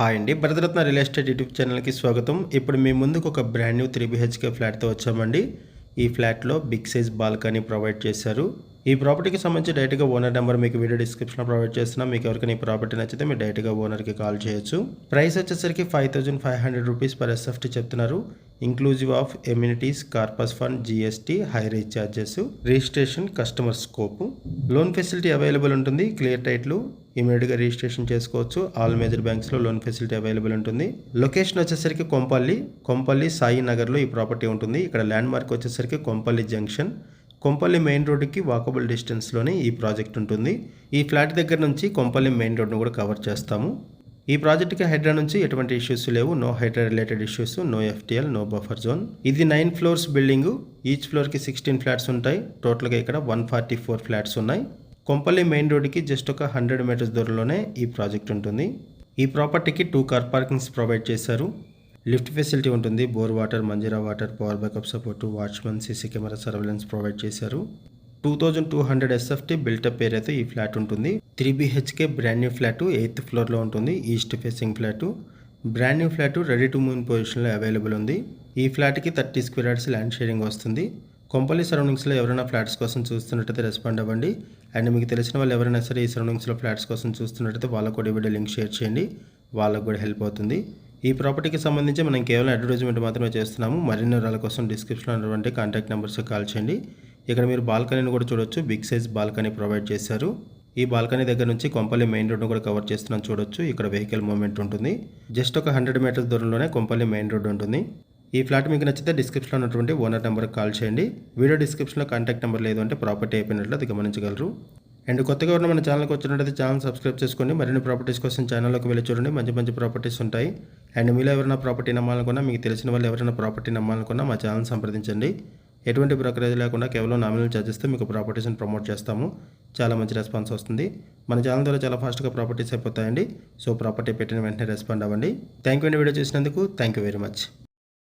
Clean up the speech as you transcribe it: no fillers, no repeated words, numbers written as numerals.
Hi అండి, Bharat Ratna real estate YouTube ఛానల్కి స్వాగతం. ఇప్పుడు మీ ముందుకు ఒక బ్రాండ్ న్యూ 3 BHK ఫ్లాట్తో వచ్చామండి. ఈ ఫ్లాట్లో బిగ్ సైజ్ బాల్కనీ ప్రొవైడ్ చేశారు. ఈ ప్రాపర్టీకి సంబంధించి డైరెక్ట్గా ఓనర్ నెంబర్ మీకు వీడియో డిస్క్రిప్షన్లో ప్రొవైడ్ చేస్తున్నాం. మీకు ఎవరికైనా ఈ ప్రాపర్టీ నచ్చితే మీరు డైరెక్ట్గా ఓనర్కి కాల్ చేయొచ్చు. ప్రైస్ వచ్చేసరికి 5500 రూపీస్ పర్ SFT చెప్తున్నారు. Inclusive of amenities, corpus fund, GST, high reach charges, registration, customer scope, loan facility available ఉంటుంది. క్లియర్ టైట్లు ఇమీడియట్గా రిజిస్ట్రేషన్ చేసుకోవచ్చు. ఆల్ మేజర్ బ్యాంక్స్లో లోన్ ఫెసిలిటీ అవైలబుల్ ఉంటుంది. లొకేషన్ వచ్చేసరికి కొంపల్లి సాయి నగర్లో ఈ ప్రాపర్టీ ఉంటుంది. ఇక్కడ ల్యాండ్ మార్క్ వచ్చేసరికి కొంపల్లి జంక్షన్. కొంపల్లి మెయిన్ రోడ్డుకి వాకబుల్ డిస్టెన్స్లోనే ఈ ప్రాజెక్ట్ ఉంటుంది. ఈ ఫ్లాట్ దగ్గర నుంచి కొంపల్లి మెయిన్ రోడ్ను కూడా కవర్ చేస్తాము. ఈ ప్రాజెక్ట్కి హైడ్రా నుంచి ఎటువంటి ఇష్యూస్ లేవు. No HYDRAA related issues, no FTL, no buffer zone. ఇది 9 ఫ్లోర్స్ బిల్డింగు. ఈచ్ ఫ్లోర్కి 16 ఫ్లాట్స్ ఉంటాయి. టోటల్గా ఇక్కడ 144 ఫ్లాట్స్ ఉన్నాయి. కొంపల్లి మెయిన్ రోడ్డుకి జస్ట్ ఒక 100 మీటర్స్ దూరంలోనే ఈ ప్రాజెక్ట్ ఉంటుంది. ఈ ప్రాపర్టీకి 2 కార్ పార్కింగ్స్ ప్రొవైడ్ చేశారు. లిఫ్ట్ ఫెసిలిటీ ఉంటుంది. Bore water, Manjeera water, power backup support, watchmen, CC camera surveillance provide చేశారు. 2200 SFT బిల్టప్ ఏరియాతో ఈ ఫ్లాట్ ఉంటుంది. 3 BHK brand new flat 8th ఫ్లోర్లో ఉంటుంది. East facing flat. Brand new flat ready to move పొజిషన్లో available ఉంది. ఈ ఫ్లాట్కి 30 స్క్వేర్ యార్డ్స్ ల్యాండ్ షేరింగ్ వస్తుంది. కొంపల్లి సరౌండింగ్స్లో ఎవరైనా ఫ్లాట్స్ కోసం చూస్తున్నట్టయితే రెస్పాండ్ అవ్వండి. అండ్ మీకు తెలిసిన వాళ్ళు ఎవరైనా సరే ఈ సరౌండింగ్స్లో ఫ్లాట్స్ కోసం చూస్తున్నట్టయితే వాళ్ళకు కూడా వీడియో లింక్ షేర్ చేయండి. వాళ్ళకు కూడా హెల్ప్ అవుతుంది. ఈ ప్రాపర్టీకి సంబంధించి మనం కేవలం అడ్వర్టైజ్మెంట్ మాత్రమే చేస్తున్నాము. మరిన్ని వివరాల కోసం డిస్క్రిప్షన్లో ఉన్నటువంటి కాంటాక్ట్ నెంబర్స్కి కాల్ చేయండి. ఇక్కడ మీరు బాల్కనీని కూడా చూడొచ్చు. బిగ్ సైజ్ బాల్కనీ ప్రొవైడ్ చేశారు. ఈ బాల్కనీ దగ్గర నుంచి కొంపల్లి మెయిన్ రోడ్ను కూడా కవర్ చేస్తున్నాం చూడొచ్చు. ఇక్కడ వెహికల్ మూవ్మెంట్ ఉంటుంది. జస్ట్ ఒక 100 మీటర్స్ దూరంలోనే కొంపల్లి మెయిన్ రోడ్ ఉంటుంది. ఈ ఫ్లాట్ మీకు నచ్చితే డిస్క్రిప్షన్లో ఉన్నటువంటి ఓనర్ నెంబర్కి కాల్ చేయండి. వీడియో డిస్క్రిప్షన్లో కాంటాక్ట్ నెంబర్ లేదు అంటే ప్రాపర్టీ అయిపోయినట్లు అది గమనించగలరు. అండ్ కొత్తగా ఉన్న మన ఛానల్కి వచ్చినట్టయితే ఛానల్ సబ్స్క్రైబ్ చేసుకోండి. మరిన్ని ప్రాపర్టీస్ కోసం ఛానల్లోకి వెళ్ళి చూడండి. మంచి ప్రాపర్టీస్ ఉంటాయి. అండ్ మీలో ఎవరైనా ప్రాపర్టీ నమ్మాలనుకున్నా, మీకు తెలిసిన వాళ్ళు ఎవరైనా ప్రాపర్టీ నమ్మాలనుకున్నా మా ఛానల్ సంప్రదించండి. ఎటువంటి బ్రోకరేజ్ లేకుండా కేవలం నామినల్ ఛార్జెస్తో మీకు ప్రాపర్టీస్ని ప్రమోట్ చేస్తాము. చాలా మంచి రెస్పాన్స్ వస్తుంది. మన ఛానల్ ద్వారా చాలా ఫాస్ట్గా ప్రాపర్టీస్ అయిపోతాయండి. సో ప్రాపర్టీ పెట్టిన వెంటనే రెస్పాండ్ అవ్వండి. థ్యాంక్ యూ అండి వీడియో చూసినందుకు. Thank you very much.